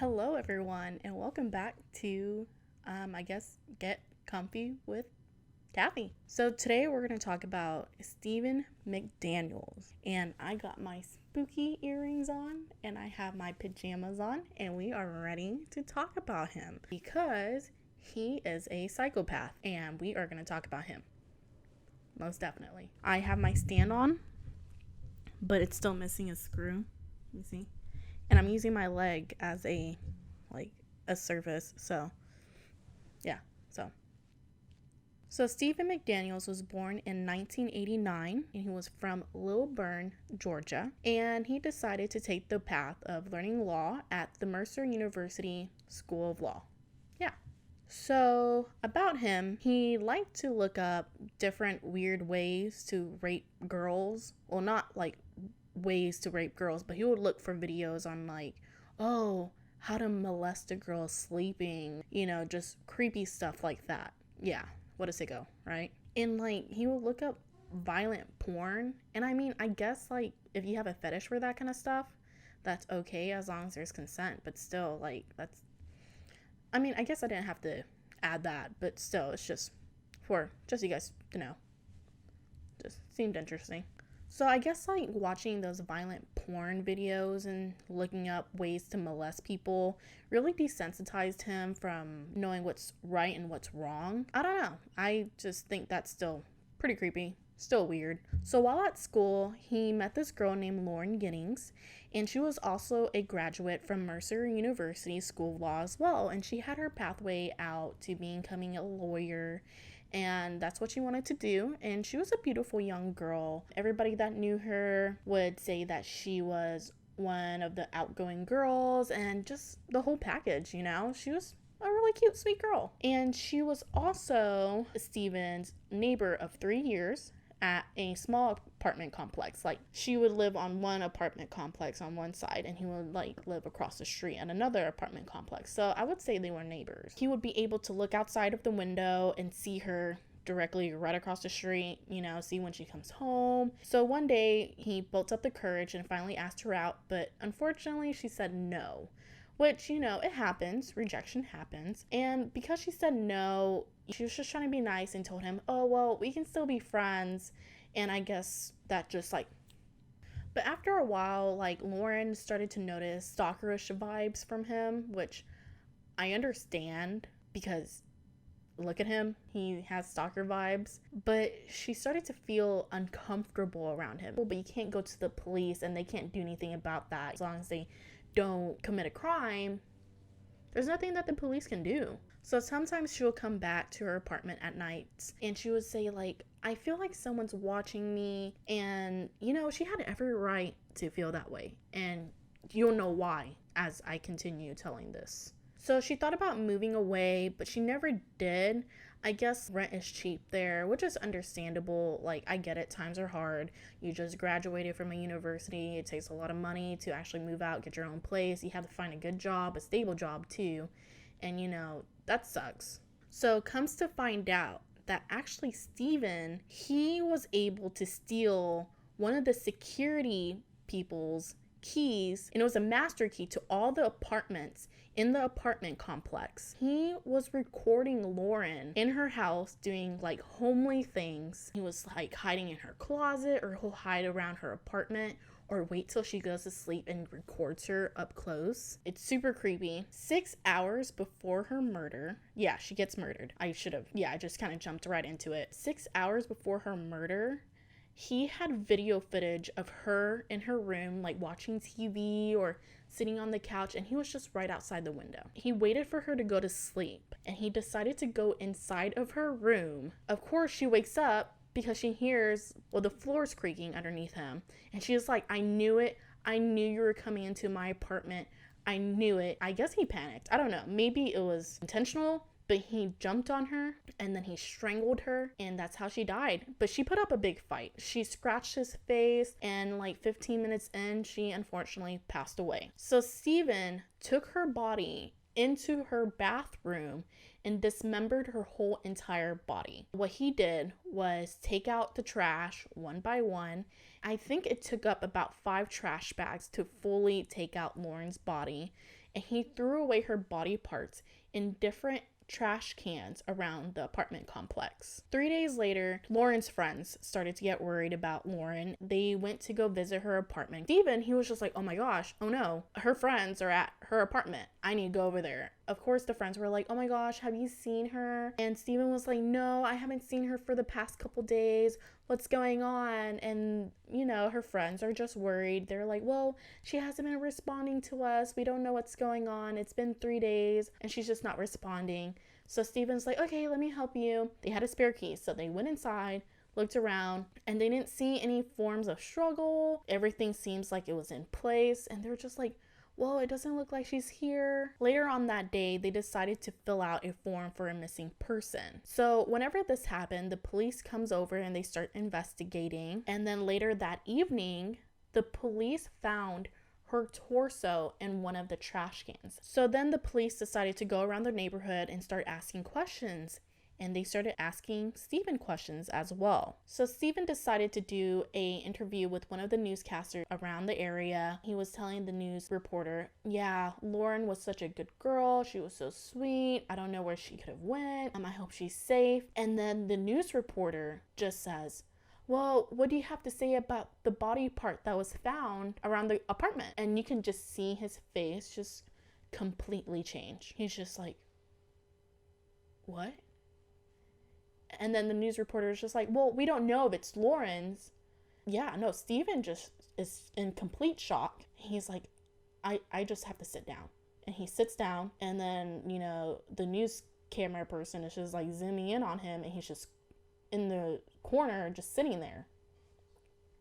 Hello, everyone, and welcome back to, Get Comfy with Kathy. So, today we're going to talk about Stephen McDaniels. And I got my spooky earrings on, and I have my pajamas on, and we are ready to talk about him because he is a psychopath, and we are going to talk about him. Most definitely. I have my stand on, but it's still missing a screw. You see? And I'm using my leg as a surface. So Stephen McDaniels was born in 1989, and he was from Lilburn, Georgia, and he decided to take the path of learning law at the Mercer University School of Law. So about him, he liked to look up different weird ways to rape girls. Well, not like ways to rape girls, but he would look for videos on how to molest a girl sleeping, just creepy stuff like that. Yeah, what a sicko, right? And he would look up violent porn, and I guess if you have a fetish for that kind of stuff, that's okay as long as there's consent, but still that's I guess I didn't have to add that, but still, it's just for you guys to know. Just seemed interesting. So I guess watching those violent porn videos and looking up ways to molest people really desensitized him from knowing what's right and what's wrong. I don't know. I just think that's still pretty creepy. Still weird. So while at school, he met this girl named Lauren Giddings, and she was also a graduate from Mercer University School of Law as well, and she had her pathway out to becoming a lawyer, and that's what she wanted to do. And she was a beautiful young girl. Everybody that knew her would say that she was one of the outgoing girls and just the whole package, She was a really cute, sweet girl. And she was also Stephen's neighbor of 3 years at a small apartment complex. She would live on one apartment complex on one side, and he would live across the street at another apartment complex. So I would say they were neighbors. He would be able to look outside of the window and see her directly right across the street, see when she comes home. So one day he built up the courage and finally asked her out, but unfortunately she said no. Which, it happens. Rejection happens. And because she said no, she was just trying to be nice and told him, oh, well, we can still be friends. And I guess that just But after a while, Lauren started to notice stalkerish vibes from him, which I understand because look at him. He has stalker vibes. But she started to feel uncomfortable around him. But you can't go to the police and they can't do anything about that as long as they don't commit a crime. There's nothing that the police can do. So sometimes she will come back to her apartment at night and she would say I feel like someone's watching me, and she had every right to feel that way, and you'll know why as I continue telling this. So she thought about moving away, but she never did. I guess rent is cheap there, which is understandable. I get it, times are hard. You just graduated from a university. It takes a lot of money to actually move out, get your own place. You have to find a good job, a stable job too. And that sucks. So comes to find out that actually Stephen, he was able to steal one of the security people's keys, and it was a master key to all the apartments in the apartment complex. He was recording Lauren in her house doing homely things. He was hiding in her closet, or he'll hide around her apartment, or wait till she goes to sleep and records her up close. It's super creepy. 6 hours before her murder, she gets murdered. I just kind of jumped right into it. 6 hours before her murder, he had video footage of her in her room, watching TV or sitting on the couch, and he was just right outside the window. He waited for her to go to sleep, and he decided to go inside of her room. Of course, she wakes up because she hears, the floor's creaking underneath him, and she's like, I knew it. I knew you were coming into my apartment. I knew it. I guess he panicked. I don't know. Maybe it was intentional, but he jumped on her and then he strangled her, and that's how she died. But she put up a big fight. She scratched his face, and 15 minutes in, she unfortunately passed away. So Stephen took her body into her bathroom and dismembered her whole entire body. What he did was take out the trash one by one. I think it took up about 5 trash bags to fully take out Lauren's body. and he threw away her body parts in different trash cans around the apartment complex. 3 days later, Lauren's friends started to get worried about Lauren. They went to go visit her apartment. Steven, he was just like, oh my gosh, oh no, her friends are at her apartment. I need to go over there. Of course, the friends were like, oh my gosh, have you seen her? And Steven was like, no, I haven't seen her for the past couple days. What's going on? And, her friends are just worried. They're like, well, she hasn't been responding to us. We don't know what's going on. It's been 3 days and she's just not responding. So Steven's like, okay, let me help you. They had a spare key. So they went inside, looked around, and they didn't see any forms of struggle. Everything seems like it was in place. And they're just like, well, it doesn't look like she's here. Later on that day, they decided to fill out a form for a missing person. So whenever this happened, the police comes over and they start investigating. And then later that evening, the police found her torso in one of the trash cans. So then the police decided to go around the neighborhood and start asking questions. And they started asking Steven questions as well. So Steven decided to do an interview with one of the newscasters around the area. He was telling the news reporter, yeah, Lauren was such a good girl. She was so sweet. I don't know where she could have went. I hope she's safe. And then the news reporter just says, well, what do you have to say about the body part that was found around the apartment? And you can just see his face just completely change. He's just like, what? And then the news reporter is just like, well, we don't know if it's Lauren's. Yeah, no, Steven just is in complete shock. He's like, I just have to sit down. And he sits down, and then, the news camera person is just like zooming in on him, and he's just in the corner, just sitting there.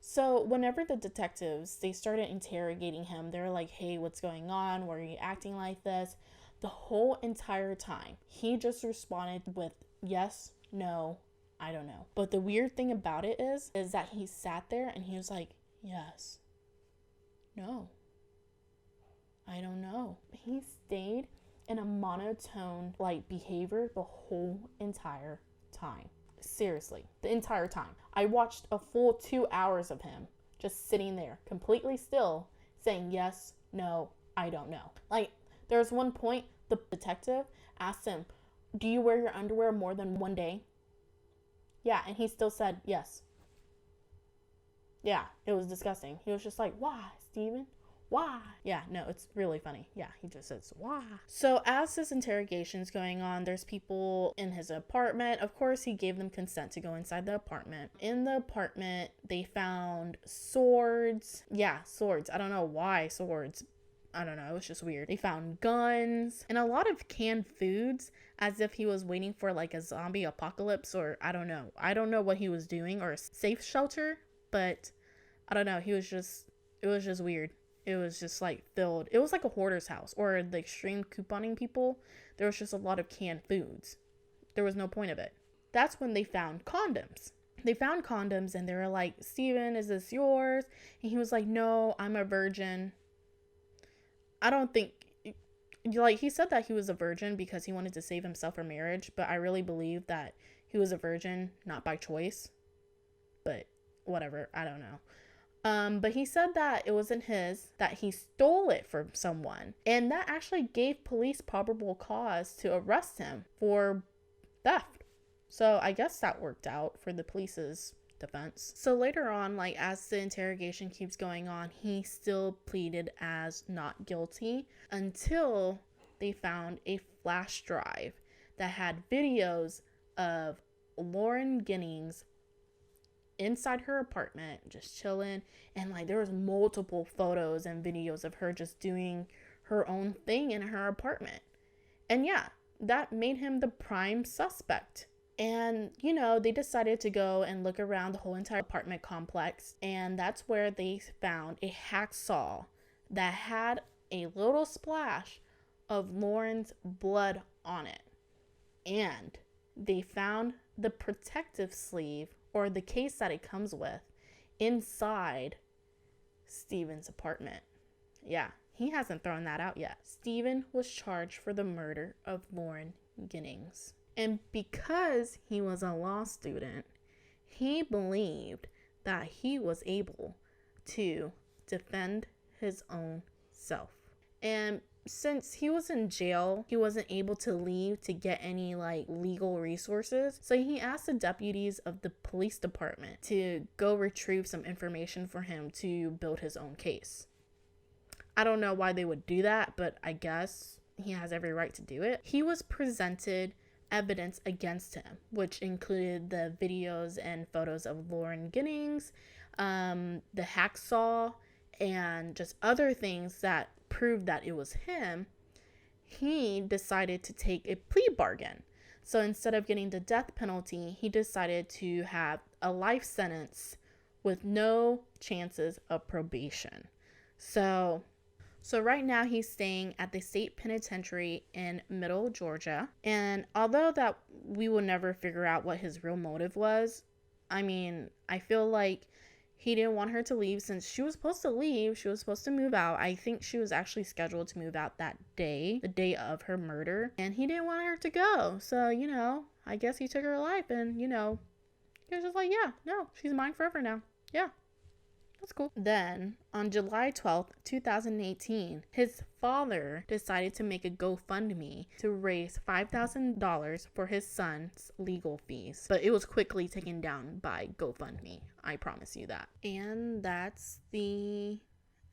So whenever the detectives, they started interrogating him, they're like, hey, what's going on? Why are you acting like this? The whole entire time, he just responded with yes, no, I don't know. But the weird thing about it is that he sat there and he was like, yes, no, I don't know. He stayed in a monotone behavior the whole entire time. Seriously, the entire time. I watched a full 2 hours of him just sitting there completely still saying yes, no, I don't know. There was one point the detective asked him, do you wear your underwear more than one day? Yeah, and he still said yes. Yeah, it was disgusting. He was just like, why, Steven? Why? Yeah, no, it's really funny. Yeah, he just says, why? So as this interrogation's going on, there's people in his apartment. Of course, he gave them consent to go inside the apartment. In the apartment, they found swords. Yeah, swords. I don't know why swords. I don't know, it was just weird. They found guns and a lot of canned foods, as if he was waiting for a zombie apocalypse, or I don't know. I don't know what he was doing, or a safe shelter, but I don't know. It was just weird. It was just filled. It was like a hoarder's house, or the extreme couponing people. There was just a lot of canned foods. There was no point of it. That's when they found condoms. They found condoms and they were like, Steven, is this yours? And he was like, no, I'm a virgin. I don't think, he said that he was a virgin because he wanted to save himself for marriage, but I really believe that he was a virgin, not by choice, but whatever, I don't know. But he said that it wasn't his, that he stole it from someone, and that actually gave police probable cause to arrest him for theft. So I guess that worked out for the police's defense. So later on, as the interrogation keeps going on, he still pleaded as not guilty until they found a flash drive that had videos of Lauren Ginnings inside her apartment just chilling, and there was multiple photos and videos of her just doing her own thing in her apartment. And yeah, that made him the prime suspect. And, they decided to go and look around the whole entire apartment complex. And that's where they found a hacksaw that had a little splash of Lauren's blood on it. And they found the protective sleeve, or the case that it comes with, inside Steven's apartment. Yeah, he hasn't thrown that out yet. Steven was charged for the murder of Lauren Ginnings. And because he was a law student, he believed that he was able to defend his own self. And since he was in jail, he wasn't able to leave to get any like legal resources. So he asked the deputies of the police department to go retrieve some information for him to build his own case. I don't know why they would do that, but I guess he has every right to do it. He was presented evidence against him, which included the videos and photos of Lauren Giddings, the hacksaw, and just other things that proved that it was him. He decided to take a plea bargain. So instead of getting the death penalty, he decided to have a life sentence with no chances of probation. So right now he's staying at the state penitentiary in Middle Georgia. And although that we will never figure out what his real motive was, I mean, I feel like he didn't want her to leave since she was supposed to leave. She was supposed to move out. I think she was actually scheduled to move out that day, the day of her murder. And he didn't want her to go. So, I guess he took her life and, he was just like, yeah, no, she's mine forever now. Yeah. That's cool. Then, on July 12th, 2018, his father decided to make a GoFundMe to raise $5,000 for his son's legal fees. But it was quickly taken down by GoFundMe. I promise you that. And that's the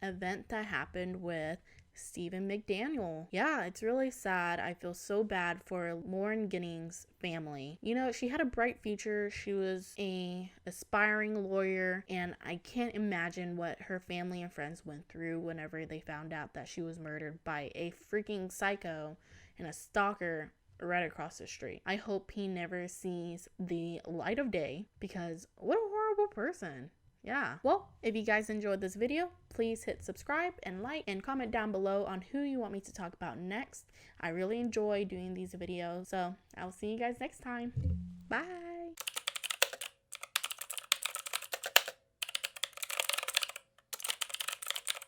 event that happened with Stephen McDaniel. Yeah, it's really sad. I feel so bad for Lauren Giddings' family. She had a bright future. She was a aspiring lawyer, and I can't imagine what her family and friends went through whenever they found out that she was murdered by a freaking psycho and a stalker right across the street. I hope he never sees the light of day, because what a horrible person. Yeah. Well, if you guys enjoyed this video, please hit subscribe and like and comment down below on who you want me to talk about next. I really enjoy doing these videos. So I will see you guys next time. Bye.